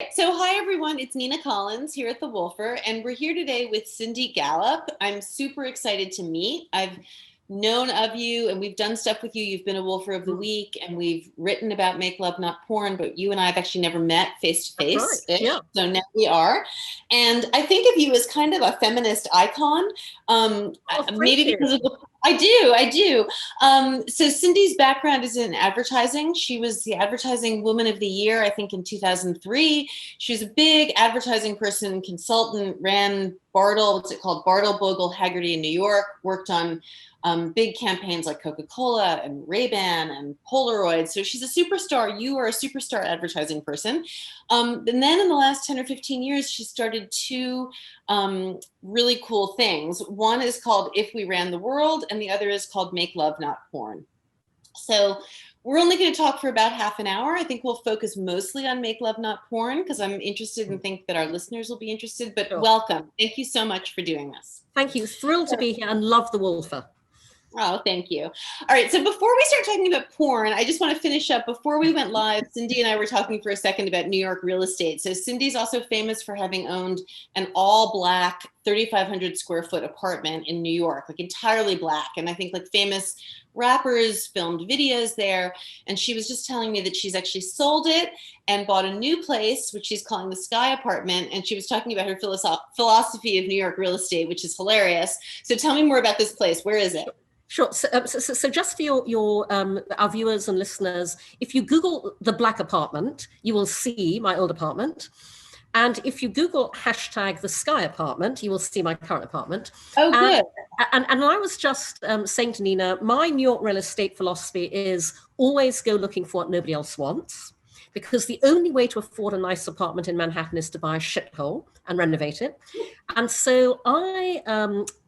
So hi everyone, it's Nina Collins here at the Woolfer, and we're here today with Cindy Gallop. I'm super excited to meet. I've known of you and we've done stuff with you. You've been a Woolfer of the Week and we've written about Make Love Not Porn, but you and I have actually never met face to face. Yeah. So now we are. And I think of you as kind of a feminist icon. Maybe because of the I do. So Cindy's background is in advertising. She was the Advertising Woman of the Year, I think, in 2003. She was a big advertising person, consultant, ran Bartle, what's it called? Bartle, Bogle, Haggerty in New York, worked on big campaigns like Coca-Cola and Ray-Ban and Polaroid. So she's a superstar. You are a superstar advertising person. And then in the last 10 or 15 years, she started two really cool things. One is called If We Ran the World, and the other is called Make Love Not Porn. So we're only going to talk for about half an hour. I think we'll focus mostly on Make Love Not Porn because I'm interested and think that our listeners will be interested. But welcome. Thank you so much for doing this. Thank you. Thrilled to be here and love the Woolfer. Oh, thank you. All right. So before we start talking about porn, I just want to finish up. Before we went live, Cindy and I were talking for a second about New York real estate. So Cindy's also famous for having owned an all black 3,500 square foot apartment in New York, like entirely black. And I think like famous rappers filmed videos there. And she was just telling me that she's actually sold it and bought a new place, which she's calling the Sky Apartment. And she was talking about her philosophy of New York real estate, which is hilarious. So tell me more about this place. Where is it? Sure. So just for our viewers and listeners, if you Google the black apartment, you will see my old apartment. And if you Google hashtag the Sky Apartment, you will see my current apartment. Oh, good. And I was just saying to Nina, my New York real estate philosophy is always go looking for what nobody else wants, because the only way to afford a nice apartment in Manhattan is to buy a shithole and renovate it. And so I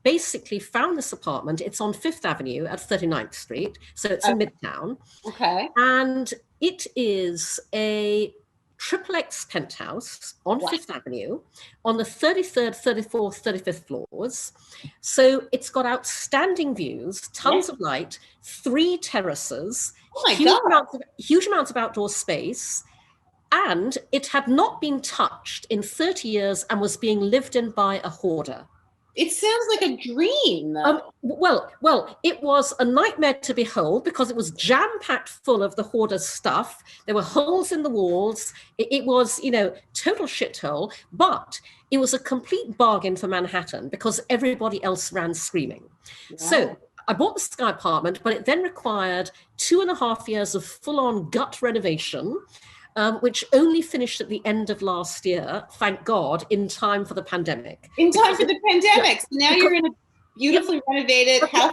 basically found this apartment. It's on Fifth Avenue at 39th Street. So it's in Midtown. Okay. And it is a XXX penthouse on Fifth Avenue on the 33rd, 34th, 35th floors. So it's got outstanding views, tons of light, 3 terraces, huge amounts of outdoor space. And it had not been touched in 30 years and was being lived in by a hoarder. It sounds like a dream, though. Well, it was a nightmare to behold because it was jam-packed full of the hoarder's stuff. There were holes in the walls. It was, total shithole, but it was a complete bargain for Manhattan because everybody else ran screaming. Wow. So I bought the Sky Apartment, but it then required 2.5 years of full-on gut renovation, which only finished at the end of last year, thank God, in time for the pandemic. In time for the pandemic. So now you're in a beautifully renovated house.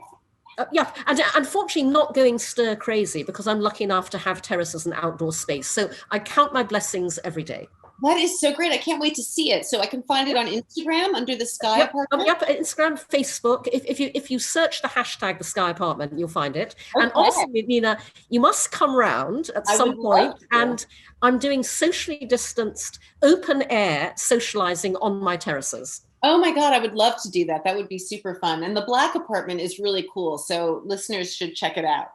And unfortunately not going stir crazy because I'm lucky enough to have terraces and outdoor space. So I count my blessings every day. That is so great. I can't wait to see it. So I can find it on Instagram under the Sky Apartment? Instagram, Facebook. If you search the hashtag the Sky Apartment, you'll find it. Okay. And also, Nina, you must come round at some point. And I'm doing socially distanced, open air socializing on my terraces. Oh my God, I would love to do that. That would be super fun. And the black apartment is really cool. So listeners should check it out.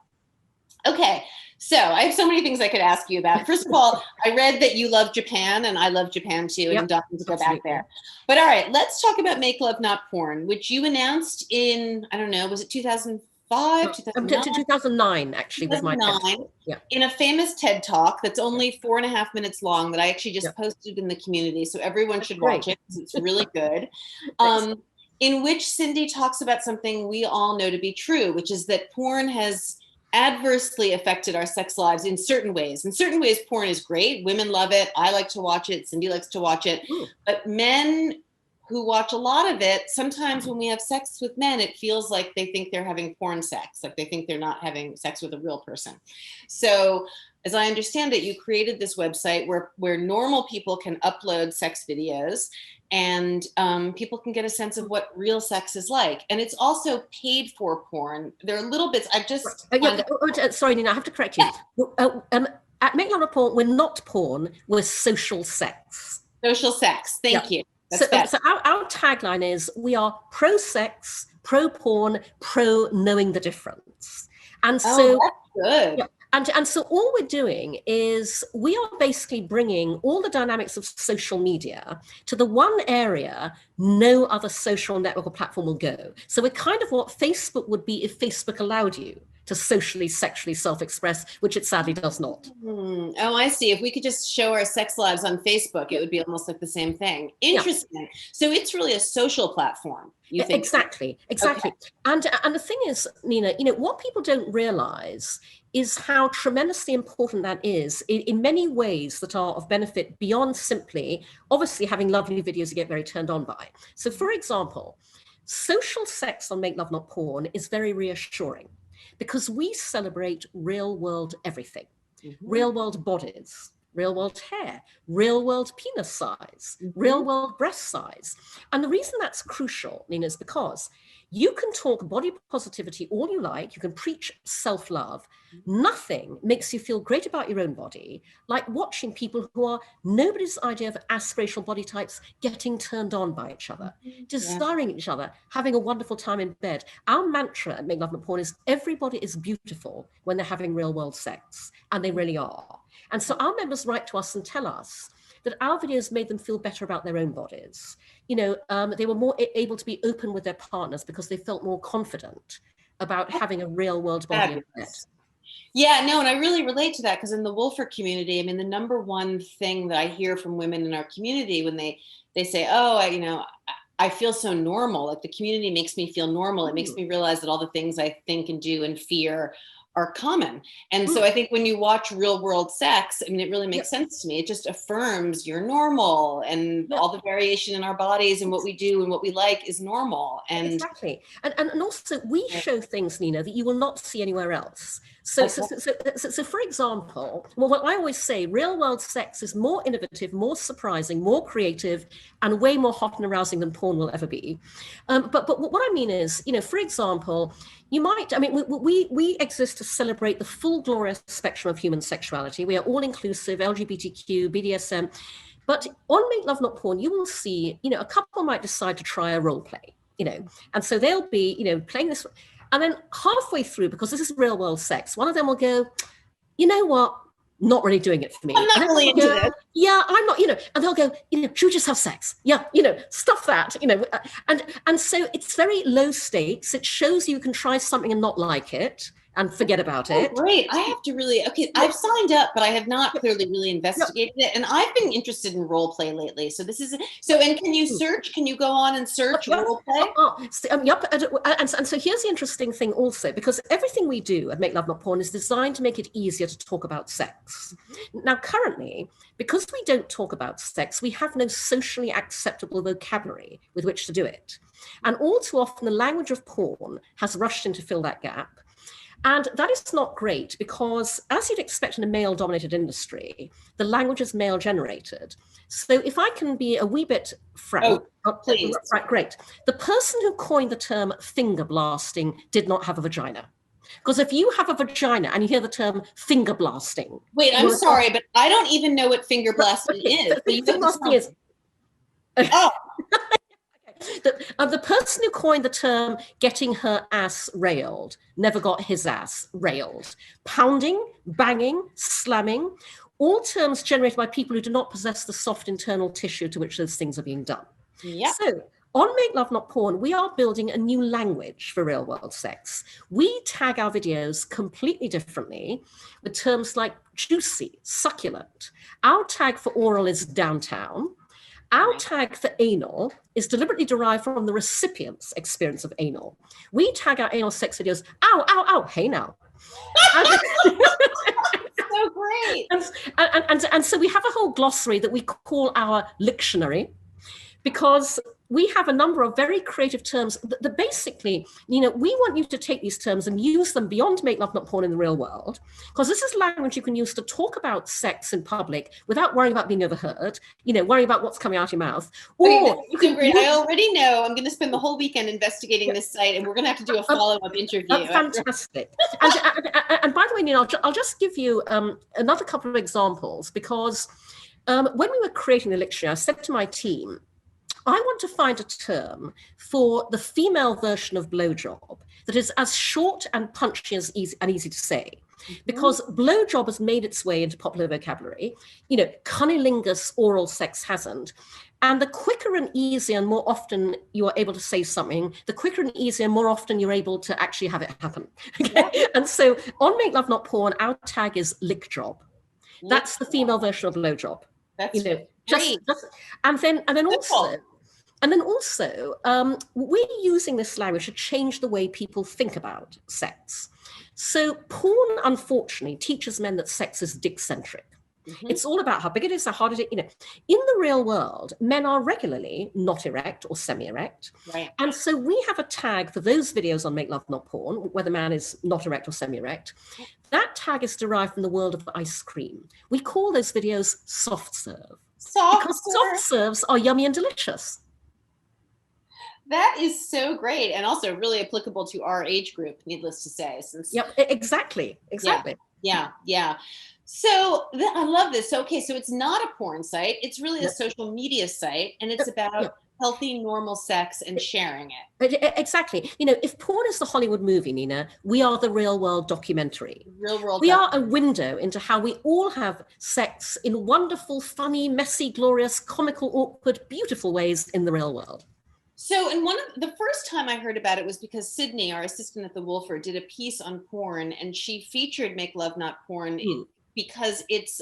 Okay. So I have so many things I could ask you about. First of all, I read that you love Japan and I love Japan too, and I'm dying to go back there. But all right, let's talk about Make Love Not Porn, which you announced in, I don't know, was it 2005, 2009? 2009, actually, was my TED. In a famous TED Talk that's only 4.5 minutes long that I actually just posted in the community. So everyone should watch it because it's really good. In which Cindy talks about something we all know to be true, which is that porn has adversely affected our sex lives in certain ways. In certain ways, porn is great. Women love it. I like to watch it. Cindy likes to watch it. But men who watch a lot of it, sometimes when we have sex with men, it feels like they think they're having porn sex, like they think they're not having sex with a real person. So as I understand it, you created this website where normal people can upload sex videos and people can get a sense of what real sex is like. And it's also paid for porn. There are little bits, I've just... Sorry, Nina, I have to correct you. At Make Love Not Porn, we're not porn, we're social sex. Social sex, thank you. So our tagline is, we are pro-sex, pro-porn, pro-knowing the difference. And so... Oh, that's good. And so all we're doing is we are basically bringing all the dynamics of social media to the one area no other social network or platform will go. So we're kind of what Facebook would be if Facebook allowed you to socially, sexually self-express, which it sadly does not. Oh, I see. If we could just show our sex lives on Facebook, it would be almost like the same thing. Interesting. Yeah. So it's really a social platform, you think? Exactly. Okay. And the thing is, Nina, what people don't realize is how tremendously important that is in many ways that are of benefit beyond simply, obviously, having lovely videos you get very turned on by. So, for example, social sex on Make Love Not Porn is very reassuring because we celebrate real world everything, real world bodies, real world hair, real world penis size, real world breast size. And the reason that's crucial, Nina, is because you can talk body positivity all you like, you can preach self-love. Nothing makes you feel great about your own body like watching people who are nobody's idea of aspirational body types getting turned on by each other, desiring each other, having a wonderful time in bed. Our mantra at Make Love Not Porn is everybody is beautiful when they're having real world sex, and they really are. And so our members write to us and tell us that our videos made them feel better about their own bodies. They were more able to be open with their partners because they felt more confident about having a real world body in bed. Yeah, no, and I really relate to that because in the Woolfer community, I mean, the number one thing that I hear from women in our community when they say, oh, I feel so normal, like the community makes me feel normal. It makes me realize that all the things I think and do and fear are common. And so I think when you watch real world sex, I mean, it really makes sense to me. It just affirms you're normal and all the variation in our bodies and what we do and what we like is normal. And exactly. And also we show things, Nina, that you will not see anywhere else. So for example, what I always say, real world sex is more innovative, more surprising, more creative, and way more hot and arousing than porn will ever be. But what I mean is, for example, we exist to celebrate the full glorious spectrum of human sexuality. We are all inclusive, LGBTQ, BDSM. But on Make Love Not Porn, you will see, a couple might decide to try a role play, and so they'll be, playing this. And then halfway through, because this is real world sex, one of them will go, you know what? Not really doing it for me. I'm not really into this. Yeah, I'm not, and they'll go, should we just have sex? Yeah, stuff that, and so it's very low stakes. It shows you can try something and not like it and forget about it. Great. I have to really, I've signed up, but I have not clearly really investigated it. And I've been interested in role play lately. So and can you search, can you go on and search role play? And so here's the interesting thing also, because everything we do at Make Love Not Porn is designed to make it easier to talk about sex. Now, currently, because we don't talk about sex, we have no socially acceptable vocabulary with which to do it. And all too often, the language of porn has rushed in to fill that gap. And that is not great because, as you'd expect in a male-dominated industry, the language is male-generated. So if I can be a wee bit frank, please. Right, great. The person who coined the term finger blasting did not have a vagina. Because if you have a vagina and you hear the term finger blasting... Wait, I'm sorry, but I don't even know what finger blasting is. Finger blasting is... Oh! The person who coined the term getting her ass railed never got his ass railed. Pounding, banging, slamming, all terms generated by people who do not possess the soft internal tissue to which those things are being done. Yep. So on Make Love Not Porn, we are building a new language for real world sex. We tag our videos completely differently with terms like juicy, succulent. Our tag for oral is downtown. Our tag for anal is deliberately derived from the recipient's experience of anal. We tag our anal sex videos, ow, ow, ow, hey now. So great. And so we have a whole glossary that we call our lictionary, because we have a number of very creative terms that basically, we want you to take these terms and use them beyond Make Love Not Porn in the real world, because this is language you can use to talk about sex in public without worrying about being overheard, worrying about what's coming out your mouth. Or great. I already know I'm going to spend the whole weekend investigating this site, and we're going to have to do a follow-up interview. Fantastic. And by the way, Nina, I'll just give you another couple of examples, because when we were creating the dictionary, I said to my team, I want to find a term for the female version of blowjob that is as short and punchy as easy to say. because blowjob has made its way into popular vocabulary. Cunnilingus oral sex hasn't. And the quicker and easier and more often you are able to say something, the quicker and easier and more often you're able to actually have it happen. Okay? Yeah. And so on Make Love Not Porn, our tag is lick job. That's the female version of blowjob. That's great. And then also, we're using this language to change the way people think about sex. So porn, unfortunately, teaches men that sex is dick-centric. It's all about how big it is, how hard it is. In the real world, men are regularly not erect or semi-erect. Right. And so we have a tag for those videos on Make Love Not Porn, where the man is not erect or semi-erect. That tag is derived from the world of ice cream. We call those videos soft serve. Because soft serves are yummy and delicious. That is so great, and also really applicable to our age group, needless to say. Yep, exactly. Yeah. So I love this. Okay, so it's not a porn site. It's really a social media site, and it's about healthy, normal sex and sharing it. Exactly. If porn is the Hollywood movie, Nina, we are the real world documentary. We are a window into how we all have sex in wonderful, funny, messy, glorious, comical, awkward, beautiful ways in the real world. So, and the first time I heard about it was because Sydney, our assistant at the Woolfer, did a piece on porn, and she featured Make Love Not Porn because it's,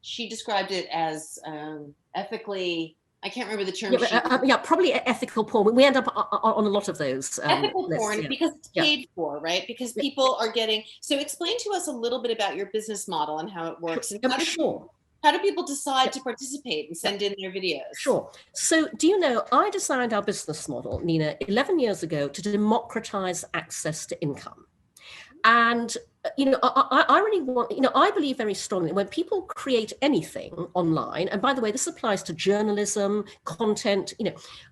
she described it as ethically, I can't remember the term. Probably ethical porn. We end up on a lot of those. Ethical porn, because it's paid for, right? Because people are getting, so explain to us a little bit about your business model and how it works. And how do people decide to participate and send in their videos? Sure. So do you know, I designed our business model, Nina, 11 years ago to democratize access to income. And I really want, I believe very strongly when people create anything online, and by the way, this applies to journalism, content,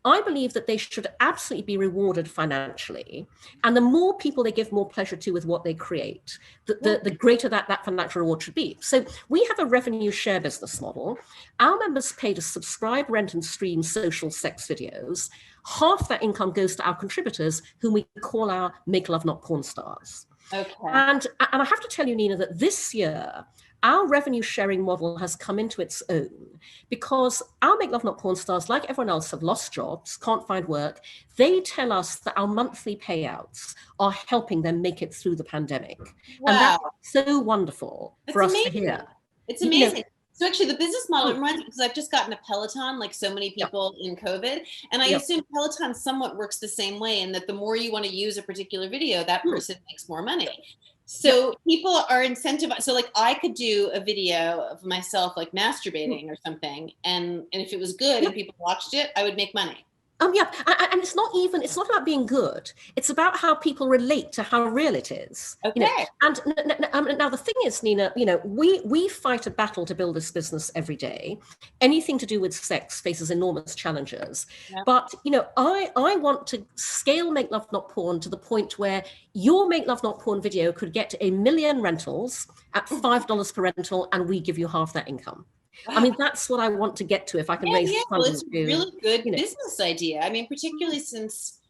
I believe that they should absolutely be rewarded financially. And the more people they give more pleasure to with what they create, the greater that financial reward should be. So we have a revenue share business model. Our members pay to subscribe, rent, and stream social sex videos. Half that income goes to our contributors, whom we call our Make Love Not Porn stars. Okay. And I have to tell you, Nina, that this year, our revenue sharing model has come into its own because our Make Love Not Porn stars, like everyone else, have lost jobs, can't find work. They tell us that our monthly payouts are helping them make it through the pandemic. Wow. And that's so wonderful for us to hear. It's amazing. So actually the business model, it reminds me, because I've just gotten a Peloton, like so many people in COVID, and I assume Peloton somewhat works the same way, in that the more you want to use a particular video, that person makes more money. So people are incentivized. So like I could do a video of myself like masturbating or something, and if it was good and people watched it, I would make money. And it's not about being good. It's about how people relate to how real it is. Okay. And now the thing is, Nina, we fight a battle to build this business every day. Anything to do with sex faces enormous challenges. Yeah. But, I want to scale Make Love Not Porn to the point where your Make Love Not Porn video could get 1 million rentals at $5 per rental, and we give you half that income. Wow. I mean, that's what I want to get to if I can raise funds. Well, it's a really good business idea. I mean, particularly since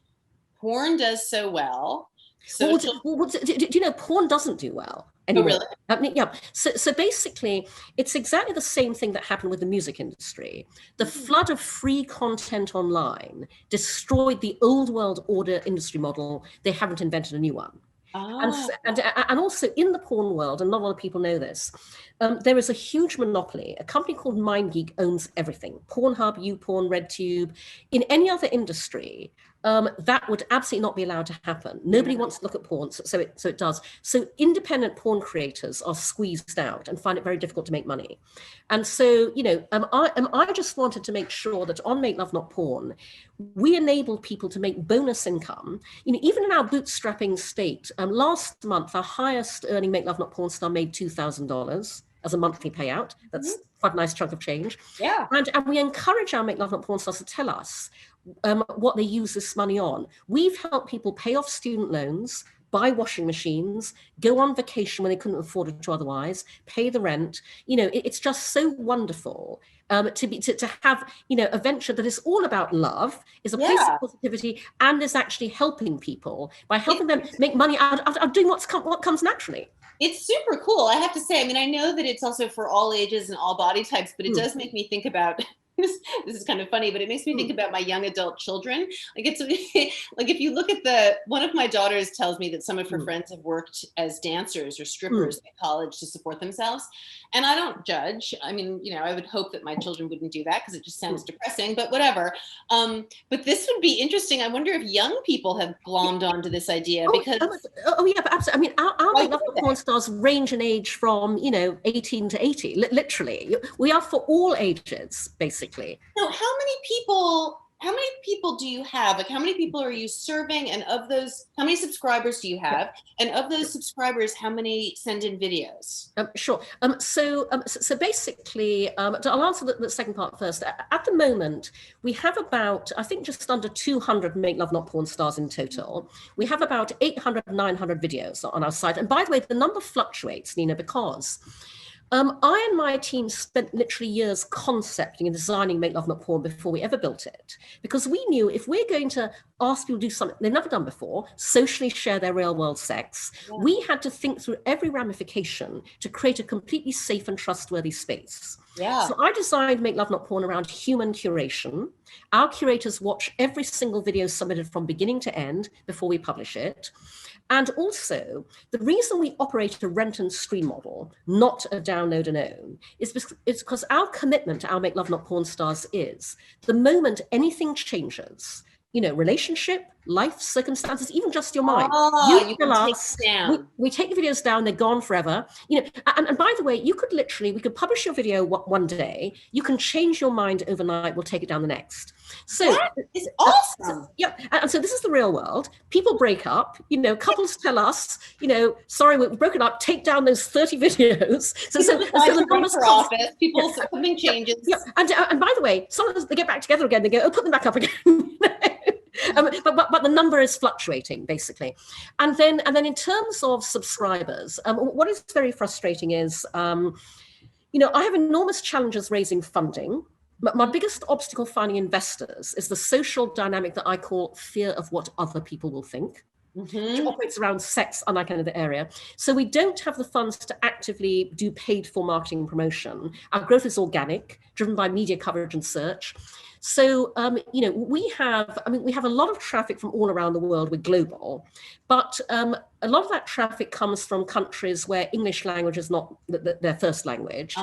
porn does so well. Do you know, porn doesn't do well anymore? Oh, really? So basically, it's exactly the same thing that happened with the music industry. The flood of free content online destroyed the old world order industry model. They haven't invented a new one. And also in the porn world, and not a lot of people know this, there is a huge monopoly. A company called MindGeek owns everything. Pornhub, YouPorn, RedTube. In any other industry, that would absolutely not be allowed to happen. Nobody wants to look at porn, so it does. So independent porn creators are squeezed out and find it very difficult to make money. And so, I just wanted to make sure that on Make Love Not Porn, we enable people to make bonus income. Even in our bootstrapping state, last month, our highest earning Make Love Not Porn star made $2,000 as a monthly payout. That's quite a nice chunk of change. Yeah. And we encourage our Make Love Not Porn stars to tell us what they use this money on. We've helped people pay off student loans, buy washing machines, go on vacation when they couldn't afford it to otherwise, pay the rent. It's just so wonderful to have a venture that is all about love, is a place of positivity, and is actually helping people by helping them make money out of doing what comes naturally. It's super cool. I have to say, I mean, I know that it's also for all ages and all body types, but it does make me think about this is kind of funny, but it makes me think about my young adult children. Like it's like if you look at one of my daughters tells me that some of her friends have worked as dancers or strippers at college to support themselves. And I don't judge. I mean, you know, I would hope that my children wouldn't do that because it just sounds depressing, but whatever. But this would be interesting. I wonder if young people have glommed onto this idea because yeah, but absolutely. I mean, our Make Love Not Porn stars range in age from, you know, 18 to 80, literally. We are for all ages, basically. So how many people do you have? Like, how many people are you serving? And of those, how many subscribers do you have? And of those subscribers, how many send in videos? Sure. So basically, I'll answer the second part first. At the moment, we have about, I think, just under 200 Make Love Not Porn stars in total. We have about 800, 900 videos on our site. And by the way, the number fluctuates, Nina, because I and my team spent literally years concepting and designing Make Love Not Porn before we ever built it, because we knew if we're going to ask people to do something they've never done before, socially share their real world sex, we had to think through every ramification to create a completely safe and trustworthy space. So I designed Make Love Not Porn around human curation. Our curators watch every single video submitted from beginning to end before we publish it. And also, the reason we operate a rent and stream model, not a download and own, is because our commitment to our Make Love Not Porn stars is the moment anything changes, you know, relationship, life, circumstances, even just your mind. You tell us, we take the videos down, they're gone forever. You know, and by the way, we could publish your video one day, you can change your mind overnight, we'll take it down the next. So that is awesome. And so this is the real world. People break up, you know, couples tell us, you know, sorry, we've broken up, take down those 30 videos. So the numbers office, people, something changes. And by the way, sometimes they get back together again, they go, oh, put them back up again. But the number is fluctuating, basically. And then in terms of subscribers, what is very frustrating is, you know, I have enormous challenges raising funding. But my biggest obstacle finding investors is the social dynamic that I call fear of what other people will think, which operates around sex, unlike any other area. So we don't have the funds to actively do paid for marketing and promotion. Our growth is organic, driven by media coverage and search. So, you know, we have a lot of traffic from all around the world. We're global, but a lot of that traffic comes from countries where English language is not their first language.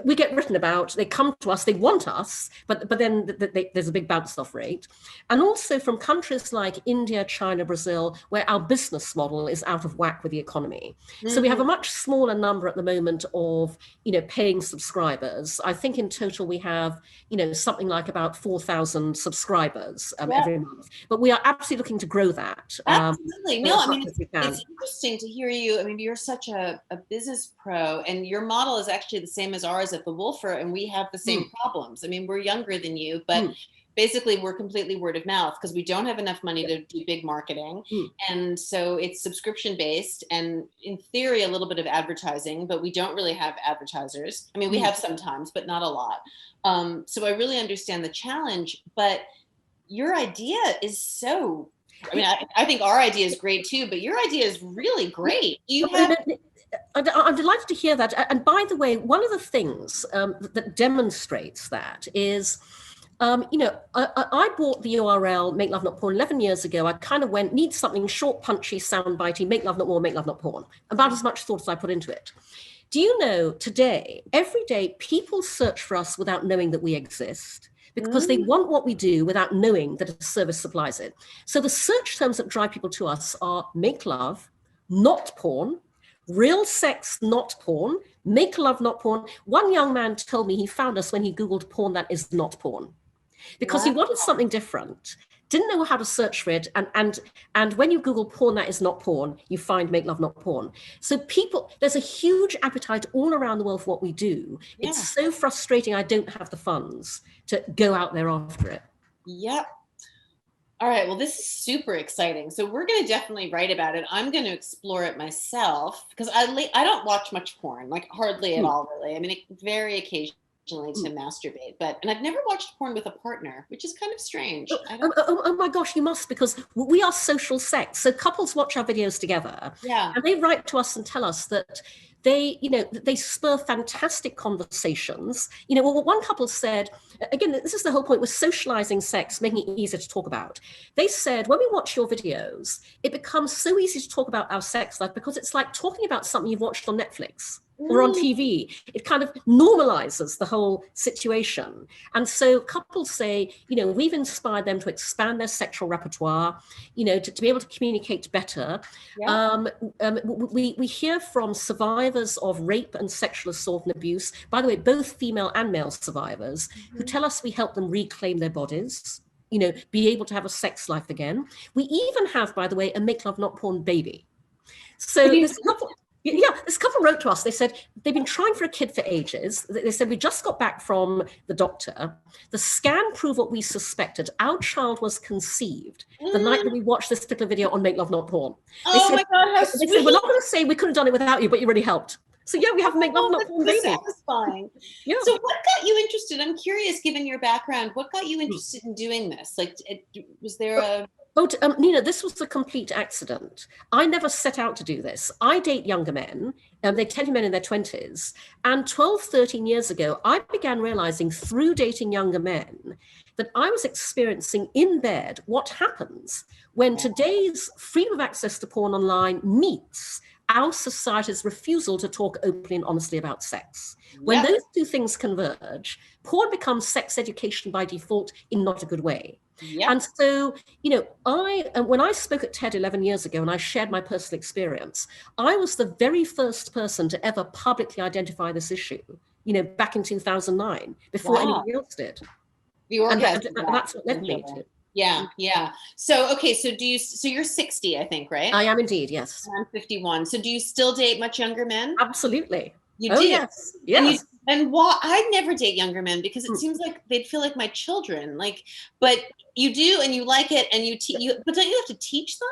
We get written about, they come to us, they want us, but then there's a big bounce off rate. And also from countries like India, China, Brazil, where our business model is out of whack with the economy. So we have a much smaller number at the moment of, you know, paying subscribers. I think in total we have, you know, something like about 4,000 subscribers every month. But we are absolutely looking to grow that. Absolutely. No, I mean, it's interesting to hear you. I mean, you're such a business pro, and your model is actually the same as ours at the Woolfer, and we have the same problems. I mean, we're younger than you, but basically we're completely word of mouth because we don't have enough money to do big marketing. And so it's subscription based and in theory, a little bit of advertising, but we don't really have advertisers. I mean, we have sometimes, but not a lot. So I really understand the challenge, but your idea is so, I mean, I think our idea is great too, but your idea is really great. I'm delighted to hear that. And by the way, one of the things that demonstrates that is, you know, I bought the URL Make Love Not Porn 11 years ago. I kind of went, need something short, punchy, soundbitey, make love not more, make love not porn. About as much thought as I put into it. Do you know today, every day, people search for us without knowing that we exist, because they want what we do without knowing that a service supplies it. So the search terms that drive people to us are make love, not porn, real sex, not porn, make love, not porn. One young man told me he found us when he Googled porn that is not porn, because he wanted something different, didn't know how to search for it. And when you Google porn that is not porn, you find make love not porn. So people, there's a huge appetite all around the world for what we do. It's so frustrating. I don't have the funds to go out there after it. Yep. All right. Well, this is super exciting. So we're going to definitely write about it. I'm going to explore it myself because I don't watch much porn, like hardly at all, really. I mean, very occasionally. occasionally to masturbate, and I've never watched porn with a partner, which is kind of strange. Oh my gosh, you must, because we are social sex. So couples watch our videos together, Yeah. and they write to us and tell us that they spur fantastic conversations. One couple said, again, this is the whole point, with socializing sex, making it easier to talk about. They said, when we watch your videos, it becomes so easy to talk about our sex life because it's like talking about something you've watched on Netflix or on TV. It kind of normalizes the whole situation. And so couples say, we've inspired them to expand their sexual repertoire, to be able to communicate better. Yeah. We hear from survivors of rape and sexual assault and abuse, by the way, both female and male survivors, who tell us we help them reclaim their bodies, be able to have a sex life again. We even have, by the way, a Make Love Not Porn baby. So this couple wrote to us. They said they've been trying for a kid for ages. They said, we just got back from the doctor. The scan proved what we suspected. Our child was conceived the night that we watched this particular video on Make Love Not Porn. My God, how sweet. They said, we're not going to say we couldn't have done it without you, but you really helped. So yeah, we have Make Love Not Porn baby. Satisfying. Yeah. So what got you interested? I'm curious, given your background, what got you interested in doing this? Like, was there a... Nina, this was a complete accident. I never set out to do this. I date younger men. They tend to be men in their 20s. And 12, 13 years ago, I began realizing through dating younger men that I was experiencing in bed what happens when today's freedom of access to porn online meets our society's refusal to talk openly and honestly about sex. When those two things converge, porn becomes sex education by default in not a good way. Yep. And so, when I spoke at TED 11 years ago and I shared my personal experience, I was the very first person to ever publicly identify this issue, back in 2009, before anybody else did. And that's what led me to. Yeah. So, okay. So you're 60, I think, right? I am indeed. Yes. I'm 51. So do you still date much younger men? Absolutely. You do? Yes. Yes. And why? I never date younger men because it seems like they'd feel like my children. But you do, and you like it, and but don't you have to teach them?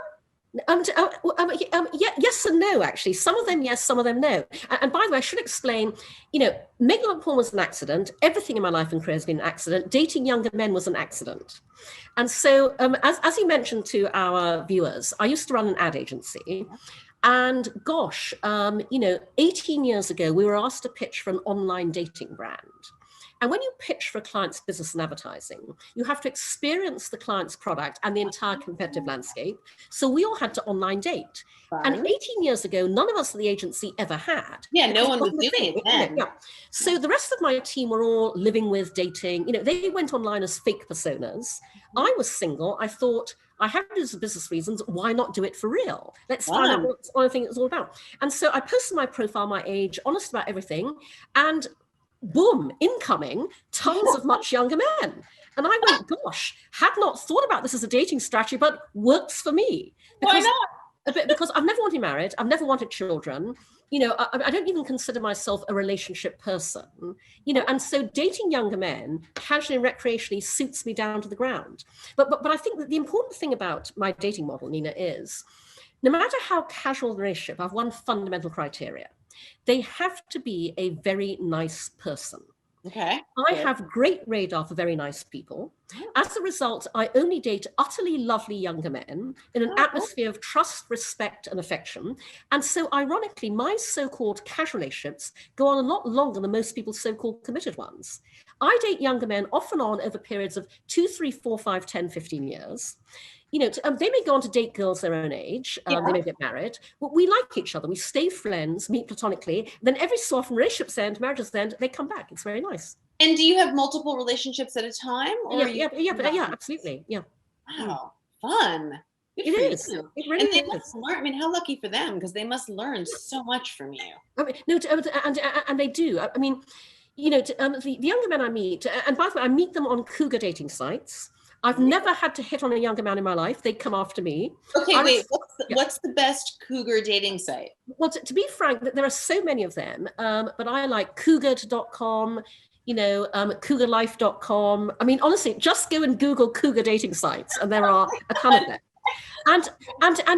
Yes and no, actually. Some of them yes, some of them no. And by the way, I should explain, Make Love Porn was an accident. Everything in my life and career has been an accident. Dating younger men was an accident. And so, as you mentioned to our viewers, I used to run an ad agency. And gosh, 18 years ago, we were asked to pitch for an online dating brand. And when you pitch for a client's business and advertising, you have to experience the client's product and the entire competitive landscape. So we all had to online date. And 18 years ago, none of us at the agency ever had. Yeah, no one was doing it then. Yeah. So the rest of my team were all living with, dating. They went online as fake personas. I was single. I thought, I have to do this for business reasons. Why not do it for real? Let's find out what one thing it's all about. And so I posted my profile, my age, honest about everything. And boom, incoming, tons of much younger men. And I went, gosh, had not thought about this as a dating strategy, but works for me. Why not? Because I've never wanted married. I've never wanted children. I don't even consider myself a relationship person, and so dating younger men casually and recreationally suits me down to the ground. But I think that the important thing about my dating model, Nina, is no matter how casual the relationship, I have one fundamental criteria. They have to be a very nice person. Okay. I have great radar for very nice people. As a result, I only date utterly lovely younger men in an atmosphere of trust, respect, and affection. And so, ironically, my so-called casual relationships go on a lot longer than most people's so-called committed ones. I date younger men off and on over periods of 2, 3, 4, 5, 10, 15 years. They may go on to date girls their own age. They may get married. But we like each other. We stay friends, meet platonically. Then every so often, relationships end, marriages end, they come back. It's very nice. And do you have multiple relationships at a time? Or Absolutely. Yeah. Wow, fun. It is. It really and they is. Must learn. I mean, how lucky for them, because they must learn so much from you. And they do. I mean, the younger men I meet, and by the way, I meet them on cougar dating sites. I've never had to hit on a younger man in my life. They come after me. Okay, what's the best cougar dating site? Well, to be frank, there are so many of them, but I like cougar.com, cougarlife.com. I mean, honestly, just go and Google cougar dating sites, and there are a ton of them. And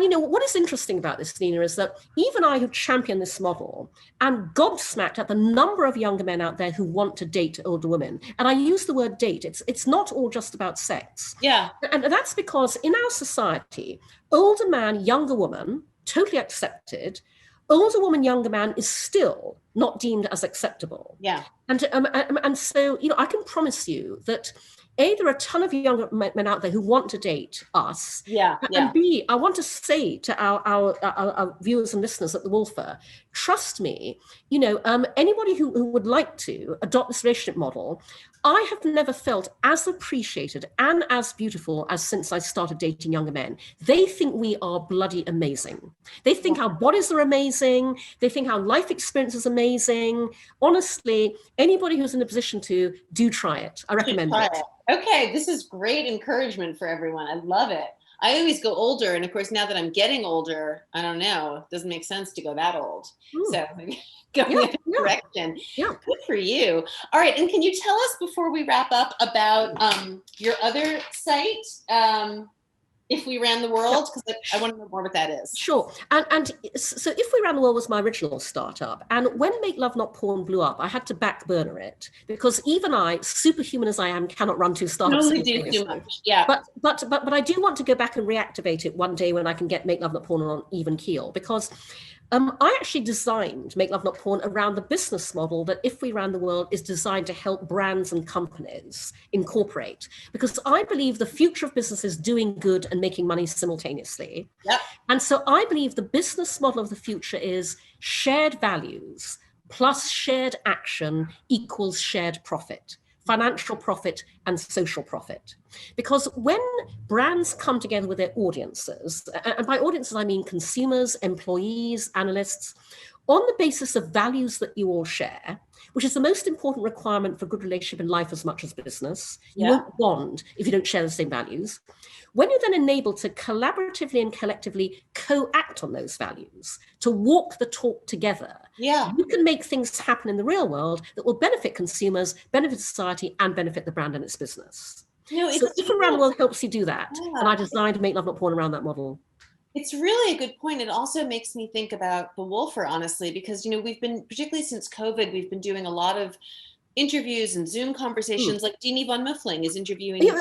you know, what is interesting about this, Nina, is that even I, who champion this model, am gobsmacked at the number of younger men out there who want to date older women. And I use the word date. It's not all just about sex. Yeah. And that's because in our society, older man, younger woman, totally accepted. Older woman, younger man is still not deemed as acceptable. Yeah. And so, you know, I can promise you that A, there are a ton of younger men out there who want to date us. Yeah. And B, I want to say to our viewers and listeners at the Woolfer, trust me, you know, anybody who would like to adopt this relationship model, I have never felt as appreciated and as beautiful as since I started dating younger men. They think we are bloody amazing. They think our bodies are amazing. They think our life experience is amazing. Honestly, anybody who's in a position to, do try it. I recommend it. Okay, this is great encouragement for everyone. I love it. I always go older, and of course, now that I'm getting older, I don't know, it doesn't make sense to go that old. So maybe going in a direction. Yeah. Good for you. All right, and can you tell us before we wrap up about your other site, If We Ran the World? Because I want to know more what that is. Sure. And so If We Ran the World was my original startup. And when Make Love Not Porn blew up, I had to back burner it because even I, superhuman as I am, cannot run two startups. Only do too much. Yeah. But I do want to go back and reactivate it one day when I can get Make Love Not Porn on even keel, because I actually designed Make Love Not Porn around the business model that If We Ran the World is designed to help brands and companies incorporate, because I believe the future of business is doing good and making money simultaneously. Yep. And so I believe the business model of the future is shared values plus shared action equals shared profit. Financial profit and social profit. Because when brands come together with their audiences, and by audiences I mean consumers, employees, analysts, on the basis of values that you all share, which is the most important requirement for good relationship in life as much as business. You won't bond if you don't share the same values. When you're then enabled to collaboratively and collectively co-act on those values, to walk the talk together, you can make things happen in the real world that will benefit consumers, benefit society, and benefit the brand and its business. So If We Ran the World helps you do that. And I designed Make Love Not Porn around that model. It's really a good point. It also makes me think about the Woolfer, honestly, because, you know, we've been, particularly since COVID, we've been doing a lot of interviews and Zoom conversations. Like Dini von Muffling is interviewing. We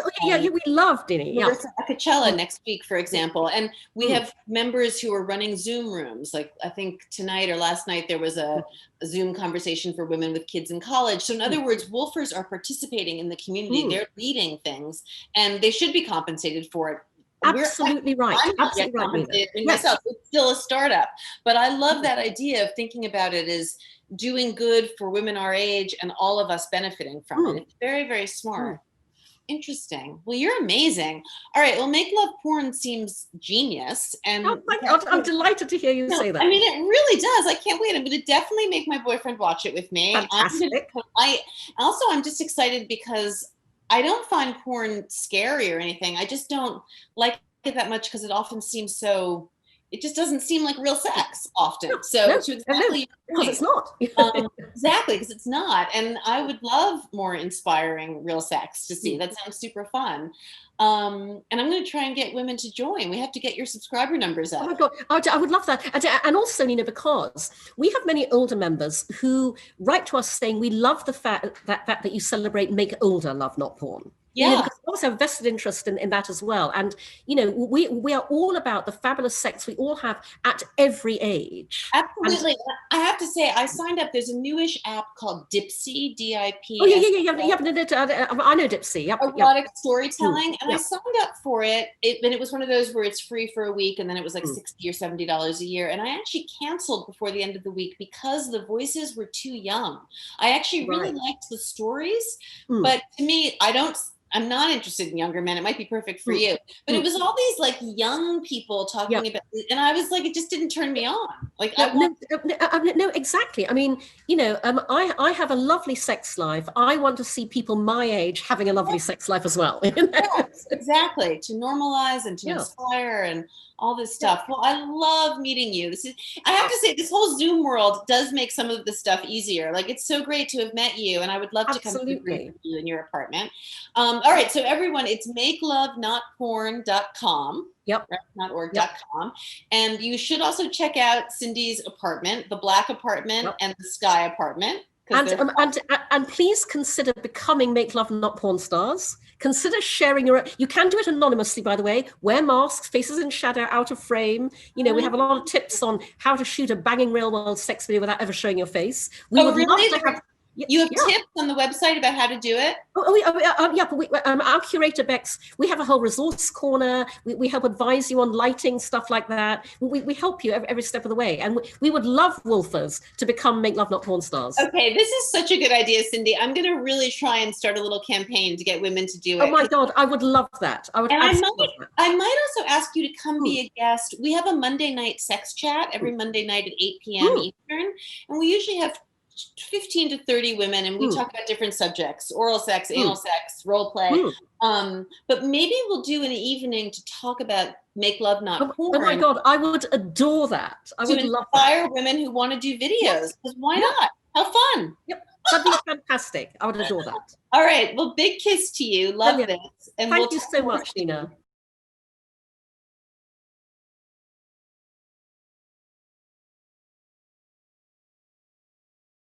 love Dini. Marissa Acachella next week, for example. And we have members who are running Zoom rooms. Like I think tonight or last night, there was a Zoom conversation for women with kids in college. So in other words, Woolfers are participating in the community. They're leading things and they should be compensated for it. Absolutely right. I'm not yet compensated myself. It's still a startup, but I love that idea of thinking about it as doing good for women our age and all of us benefiting from it. It's very, very smart. Interesting. Well, you're amazing. All right. Well, Make Love Porn seems genius. And I'm delighted to hear you say that. I mean, it really does. I can't wait. I'm going to definitely make my boyfriend watch it with me. Fantastic. I'm just excited because I don't find porn scary or anything. I just don't like it that much because it often seems so, it just doesn't seem like real sex often. Because it's not. Exactly, because it's not. And I would love more inspiring real sex to see. That sounds super fun. And I'm going to try and get women to join. We have to get your subscriber numbers up. Oh my God, I would love that. And also, Nina, because we have many older members who write to us saying, we love the fact that you celebrate Make Older Love Not Porn. Yeah. Because we also have a vested interest in that as well. And, you know, we are all about the fabulous sex we all have at every age. Absolutely. I have to say, I signed up. There's a newish app called Dipsy, D-I-P. Oh, yeah. I know Dipsy. Erotic storytelling. And I signed up for it. And it was one of those where it's free for a week. And then it was like $60 or $70 a year. And I actually canceled before the end of the week because the voices were too young. I actually really liked the stories. But to me, I'm not interested in younger men. It might be perfect for you, but it was all these like young people talking about it, and I was like, it just didn't turn me on. Like, no, exactly. I mean, you know, I have a lovely sex life. I want to see people my age having a lovely sex life as well. Yes, exactly. To normalize and to inspire and all this stuff. Well, I love meeting you. I have to say, this whole Zoom world does make some of this stuff easier. Like, it's so great to have met you, and I would love to come to you in your apartment. All right, so everyone, it's makelovenotporn.com. Yep. Right? Not org.com. And you should also check out Cindy's apartment, the black apartment and the sky apartment. And please consider becoming Make Love Not Porn stars. Consider sharing you can do it anonymously, by the way. Wear masks, faces in shadow, out of frame. You know, we have a lot of tips on how to shoot a banging real world sex video without ever showing your face. We would love to have. You have tips on the website about how to do it? Yeah, but our curator, Bex, we have a whole resource corner. We help advise you on lighting, stuff like that. We help you every step of the way. And we would love Woolfers to become Make Love Not Porn stars. Okay, this is such a good idea, Cindy. I'm going to really try and start a little campaign to get women to do it. Oh my God, I would love that. I might also ask you to come be a guest. We have a Monday night sex chat every Monday night at 8 p.m. Eastern. And we usually have 15 to 30 women, and we talk about different subjects: oral sex, anal sex, role play. But maybe we'll do an evening to talk about Make Love Not Porn. Oh my God, I would adore that. I would love that. Inspire women who want to do videos, because why not? How fun. Yep. That'd be fantastic. I would adore that. All right. Well, big kiss to you. Love this. And thank you so much, Nina.